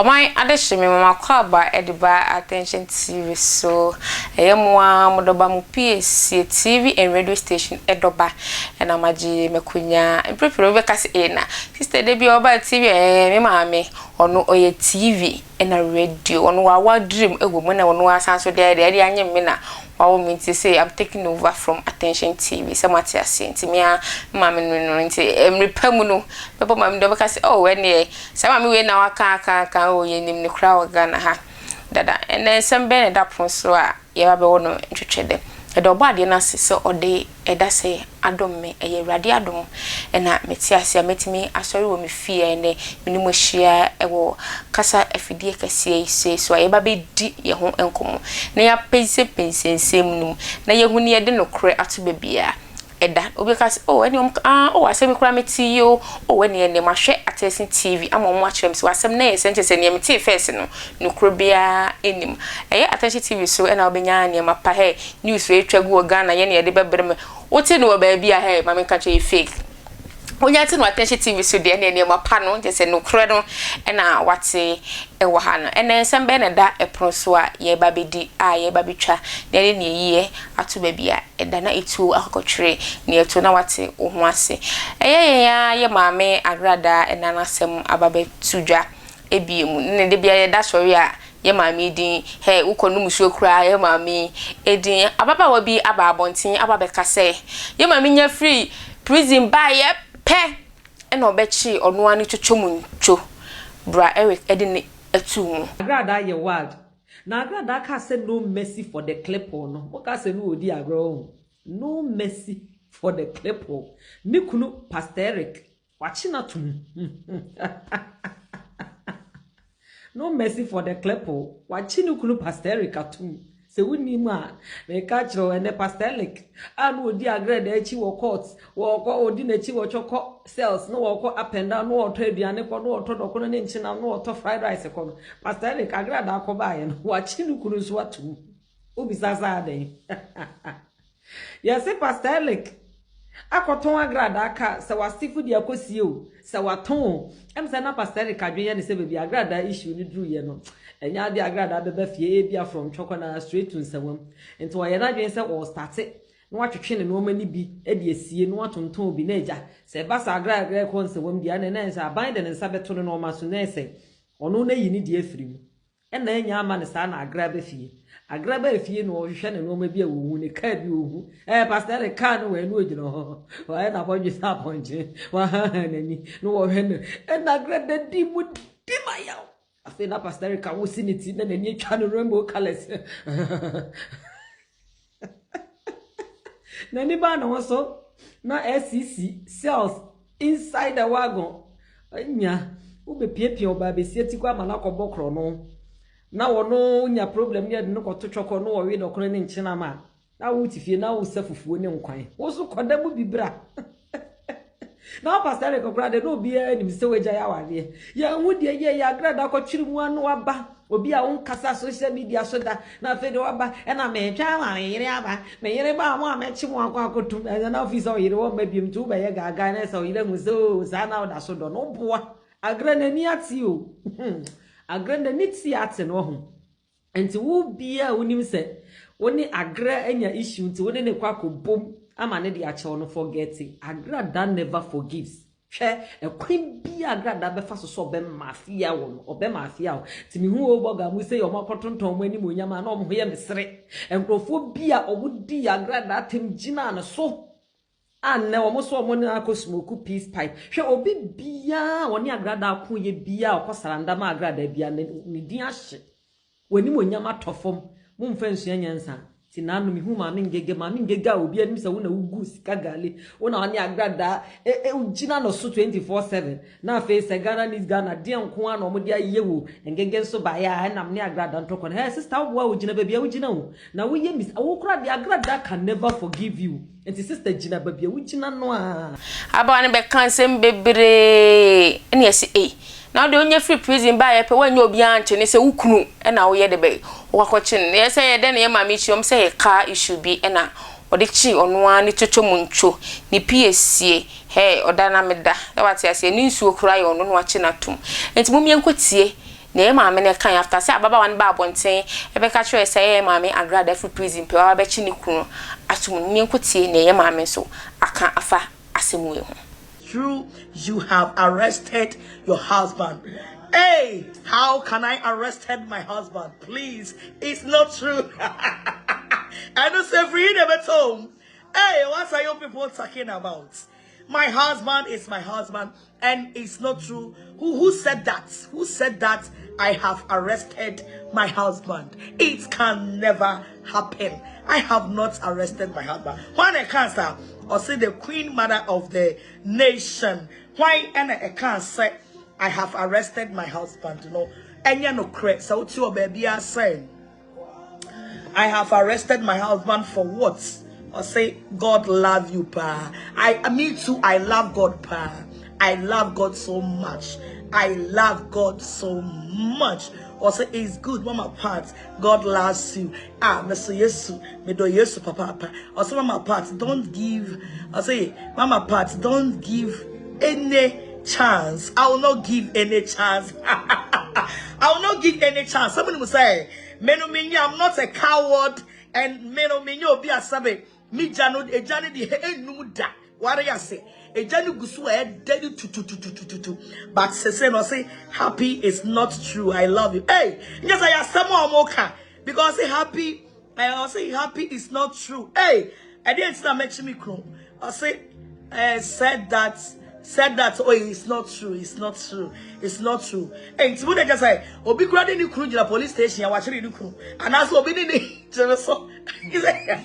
my addition, my kwaba ediba attention TV so eyemwa modoba mu PSC TV and radio station edoba and amaji mekunya prepare we kasi ena sister debi oba TV me maame ono oye TV and a radio ono wa dream ego mo na ono asanso de anyem me na wawo me ti say I'm taking over from attention TV so matia say nti me maame no nti emrepamu no pepo maame do kasi oh when ye say maame we na waka o ye nim ne kra Ghana ha dada and then some ben da pon so a ye ba be wono ntwetwede e do ba de na se ode e da say adom me e ye rade adom e na meti ase metimi asori wo me fie ne mini mo hia e wo kasa afidie kase se so ye ba be di ye ho enkomo na ya pense nsem num na ye hu ne ye de no kre ato bebia eda obi kasi oh eni asem kura meti yo oh eni ene mahwe attention TV ama mo akyerem so asem na ye sentence ne meti first no kuro bia enim eye attention TV so ena obenya ne mapa he news we twagu Ghana ye ne de bebrem wote no ba bia he ma me ka che fake onya ti no attention TV so de ne mapa no je se no kuro no ena wate e wo ha no ene nsem be ne da epro so a ye ba bedi a ye ba betwa ne ne yiye ato ba bia eda na etu akokotwere ne etu na wate wo ho ase ye maame agrada ena na sem ababe tudwa ebiemu ne de bia ye da sori a ye maame din he ukonu musuo kura ye maame edin ababa wa bi aba abontin ababe kase ye maame nya free prison ba ye pe ena obechi onu ani twotwomuncho bra Eric edin etu agrada ye word na agrada ka say no mercy for the clip no o ka say no odi agro no mercy for the clip ni kunu Pastor Eric wachina tum no mercy for the clip wachini kunu Pastor Eric atum se wuni ma me ka chiro ene Pastor Eric anu odi agrada echi wo court wo ko odi na echi wo choko sales no wo ko up and down no to aduane ko no to do ko ne nchina no to fried rice ko Pastor Eric agrada akoba ye no wachini kunu so atum obi sasa den yes Pastor Eric akoton agrada aka se wasifu di akosie o se waton em se na Pastor Eric adweye ne se bebi agrada issue ni dru ye no enya di agrada beba fie bia from chokona straight to nsawam ento ye na dwen se o start no watwetwe ne no mani bi e de asie no atonton obi na eja se basa agrada ko nsawam dia ne na se aban de ne nsa beto no no maso na se ono na yi ni di afiri mu e na enya ama ne sa na agrada fie agraba efie no hwehwe ne no ma bi awu ne ka bi ohu Pastor Eric ka no we no ogino ho wa na bodwe sa ponje wa nani no wo hwe ne na agrada di mu di maya afi na Pastor Eric wo siniti na nani atwa no rainbow colors nani ba no so na SCC cells inside the wagon anya wo be piepie oba be sieti kwa mana kobokro no na wono nya problem ye no koto choko no wo we do kono ne nchina ma na wo tifie na wo safufuo ne nkwan wo so koda mu bibra na Pastor Eric kokra de no bia nim se weja ya wade ya hu de ye ya grada ko twiri mu anu aba obi a won kasa social media so da na fe de waba e na me twa ma me yire aba me yire ba mo amechi mo akwa akotum na office o yire wo mabiem tu ba ye gaga na so yire mu so za na da so do no boa agra na ni ati o agranda nitsi ate no ho enti wo bia wonim se woni agra anya issue nti woni ne kwakobom ama ne de ache no forget agrada never forgives hwe ekwen bia agrada be fa so be mafia wo obe mafia wo ti mi hu oboga mu se yo makotonton mo ani mo nyama na omho ye mesere enkrofo bia obudi agrada atem gina na so anne wo mo so mo na akosmoku peace pipe hwe obi bia woni agrada akon ye bia okosaranda ma agrada bia ne din ahye woni mo nyama tofom mo mfa nsu anyansa ti nanu mi hu ma ngege obi anim se wo na ugu sika gale wo na woni agrada ugina no so 24/7 na face Ghana needs Ghana de nko an omo de ayewo ngege nso ba ya na me agrada ntoko he sister wo ugina ba bia ugina wo na wo ye mis wo kura de agrada can never forgive you. And sister Gina baby, which na no abane be kansem bebre ene ese now the only free prison by pe when you obi anche ne se wukunu e na wo ye de be wakochi ne se ye de ne ma mi chiom se ka issue bi e na odi chi ono ani twotwomuncho ni PSC he oda na meda e wate ase ni nsuo kura ye ono no achi na tum enti mumie nkotie na maame ne kan after say ababa wan ba abonten e be ka kire say maame agrada fu prison pe wa be chi ni kunu atum ni nkotie na maame so aka afa asemu e ho. True, you have arrested your husband. Hey, how can I arrested my husband? Please, it's not true. I don't say freedom at home. Hey, what are you people talking about? My husband is my husband, and it's not true. Who said that? Who said that I have arrested my husband? It can never happen. I have not arrested my husband. When I can't say, or say the queen mother of the nation, why I can't say I have arrested my husband? You know, and you know, correct. So to your baby are saying, I have arrested my husband for what? Or say, God love you, pa. Me too, I love God, pa. I love God so much. I love God so much. Or say, it's good, mama part. God loves you. Mr. Yesu, me do Yesu, papa. Or say, mama part, don't give. Or say, mama part, don't give any chance. I will not give any chance. I will not give any chance. Somebody will say, I'm not a coward, and be a sabe. Mi jano ejani di nuda. What I say? Ejani gusu dead to. But say no say happy is not true. I love you. Hey, yes I am someone moka because say happy. I say happy is not true. Hey, I didn't start making me cry. I say said that oh it's not true, it's not true, it's not true. Hey, it's what I just say. Obi grade ni kru jila police station ya wachiri ni kru. And as obi ni so he say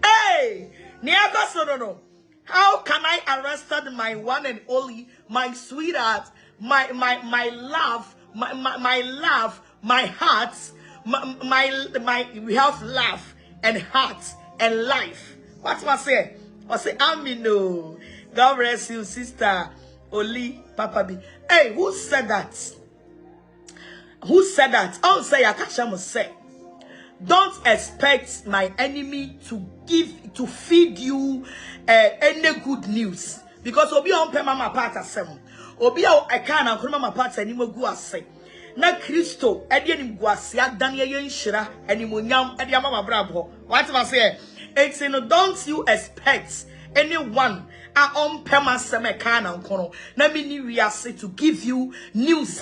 hey, no. How can I arrest my one and only, my sweetheart, my love, my love, my heart, my we have love and heart and life. What must I say? I say Amino. God bless you, sister Oli Papa B. Hey, who said that? Who said that? I'll say Akasha must say. Don't expect my enemy to feed you any good news, because obi on pe mama part asem obi I can and mama part animo gu ase na Kristo ede nim gu ase adan ye nhira animonyam ede mama brabo. What I say? It's don't you expect anyone on pema seme kana nkono na mini wiase to give you news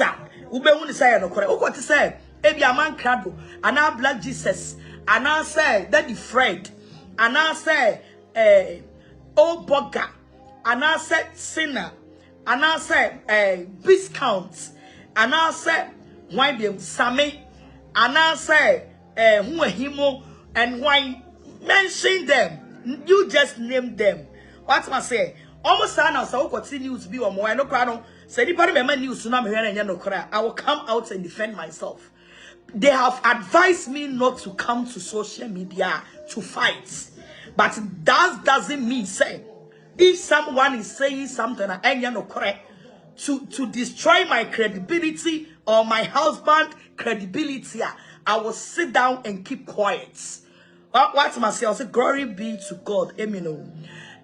ube hu ni say no kore ukoti say ebi aman krado ana black Jesus ana say daddy Fred ana say old burger ana say sinner ana say discount ana say why be same ana say who himo and why mention them. You just name them. What must say? Almost now so continue to be on more no crowd. Say anybody remember news no cry. I will come out and defend myself. They have advised me not to come to social media to fight. But that doesn't mean say if someone is saying something to destroy my credibility or my husband credibility, I will sit down and keep quiet. What myself say, glory be to God. Amen.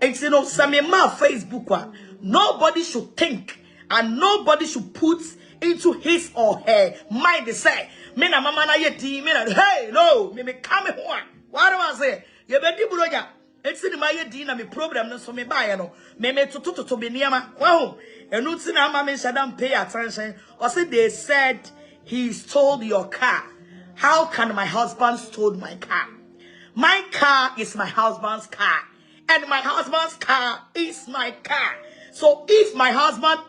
And you know, some my Facebook, nobody should think and nobody should put into his or her mind. They say, me na mama na yeti, me na hey no, me come here. What do I say? You better do it. It's in my yeti na me problem no so me buy no. Me to be near my wow. And no see na mama shouldn't pay attention. Or say they said he stole your car. How can my husband stole my car? My car is my husband's car, and my husband's car is my car. So if my husband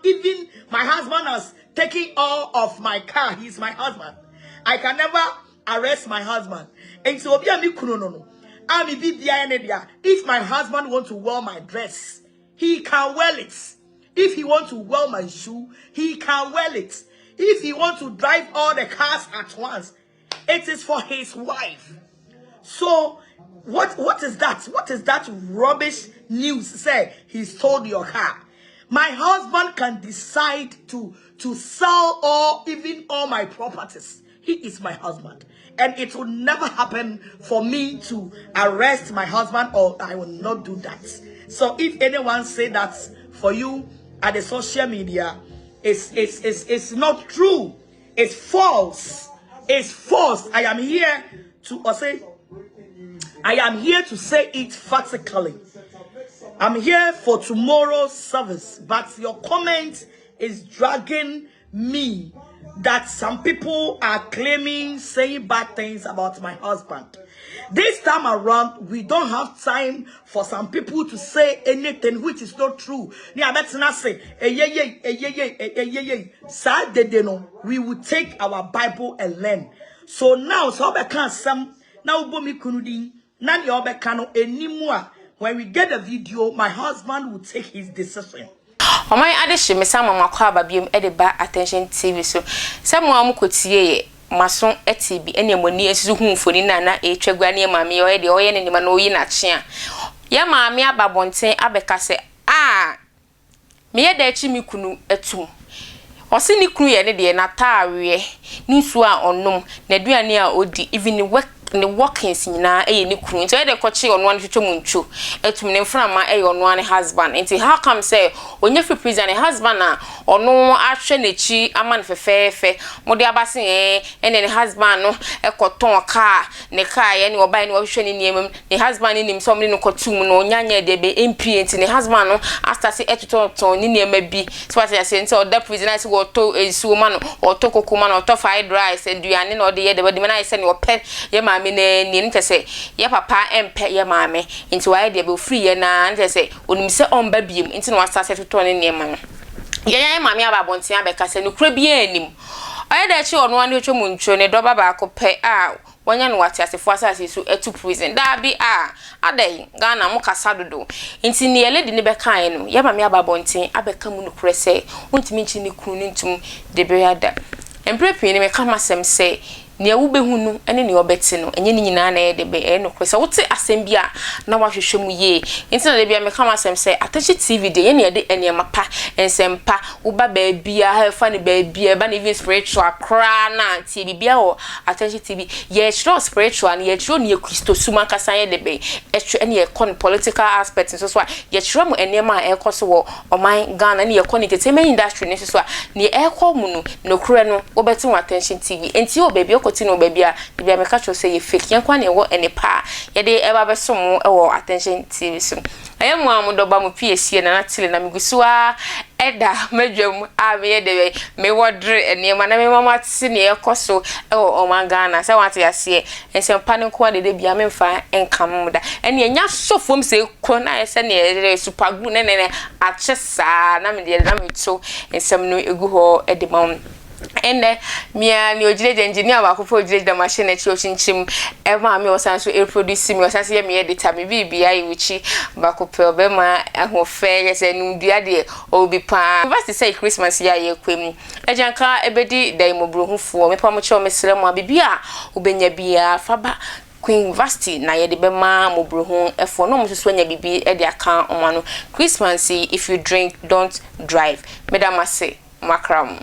has taken all of my car, he's my husband. I can never arrest my husband. And so if my husband wants to wear my dress, he can wear it. If he wants to wear my shoe, he can wear it. If he wants to drive all the cars at once, it is for his wife. So what is that? What is that rubbish news? Say he stole your car. My husband can decide to sell all my properties. He is my husband, and it will never happen for me to arrest my husband, or I will not do that. So if anyone say that for you at the social media, It's not true. It's false. It's false. I am here to say it factually. I'm here for tomorrow's service, but your comment is dragging me that some people are claiming, saying bad things about my husband. This time around, we don't have time for some people to say anything which is not true. We will take our Bible and learn. So now, when we get the video, my husband will take his decision. Omai adehye me sama makwa babiem edeba attention TV so samo amukotie maso etibi ene moni esisu hu mfoni na etwagwa ne maame yo de oye ne nima na oyi na chia ya maame ababonten abeka se me ye da echi mi kunu etum osi ni kunu ye ne de na taawe ni su a onom na aduane a odi even ne workings nyina ni kunu nti de kochi ono an twetwe munchu etum ne mframa ono an husband nti how come say onye free prison ne husband na ono ahwe nechi aman fefefe mode abase ne husband no ekoton car ne car ye ne obai ne ohwe ne niemem ne husband ne nim so ne kotum no nyanya de be MP nti ne husband no after say etoton ne niema bi so what you say nti o da prison na say go to esu ma no o to kokoma no o to fried rice aduane na o de ye de me na say ne o pe ye ma me ne ni ntese ye papa empe ye maame nti waye de be free ye na ntese onim se omba biem nti no wasa se toto ne niema no ye maame ababonten abeka se no kura bi anim oye da chi ono ane otwo muncho ne doba ba ko pe wanya no wate asefo asase so etu prison da bi adai Ghana mo kasa dodo nti ne yele de ne beka ye no ye maame ababonten abeka mu no kura se ontimi nchi ne kunu ne ntum de be yada emprepi ne me kama sem se ne wo behunu ene ne obeti no enye ni nyina na ye de be no kwese wote asem bia na wahwehwe mu ye nti na de bia me kama asem se Atachi TV de ye ne de ene mapa ensempa wo ba ba bia ha fa ne ba bia ba ne even spiritual kra na ti bia o Atachi TV ye chiro spiritual ne ye chiro ne Kristo suma kasa ye de be ene ye kon political aspect so ye chiro mu ene ma e koso wo oman Ghana ne ye kon entertainment industry ne so ne e ko mu no kure no wo beti wa Attention TV enti o baby no baby a bia me catch say fake yankwa ne wo ene pa ye de eba beso mu e wo Attention TV so ayemu amudoba mu PSC na natile na migusuwa eda medwam me ye de me wodre ene ma na me mama tsi ne ekoso e wo Ghana say wate ase ensempa ne ko de bia me mfa enkam da ene nya sofom se ko na ese ne super glue ne achesa na me de na me to ensem no egu ho e de mam ene mia ni ojire engineer ba ko fo ojire da machine e chi ochinchim e ma me osan so e produce me osan so ye me editor me bibia e wichi ba ko pe obema ahofe ye se nu dua de obi pa university say Christmas ya ye kwem ejanka ebedi dai mobrohufo me pa mo che o mesere mo bibia obenya bia faba Queen University na ye de bema mobrohu efo no mso anya bibi e de aka omano Christmas if you drink don't drive medamase makram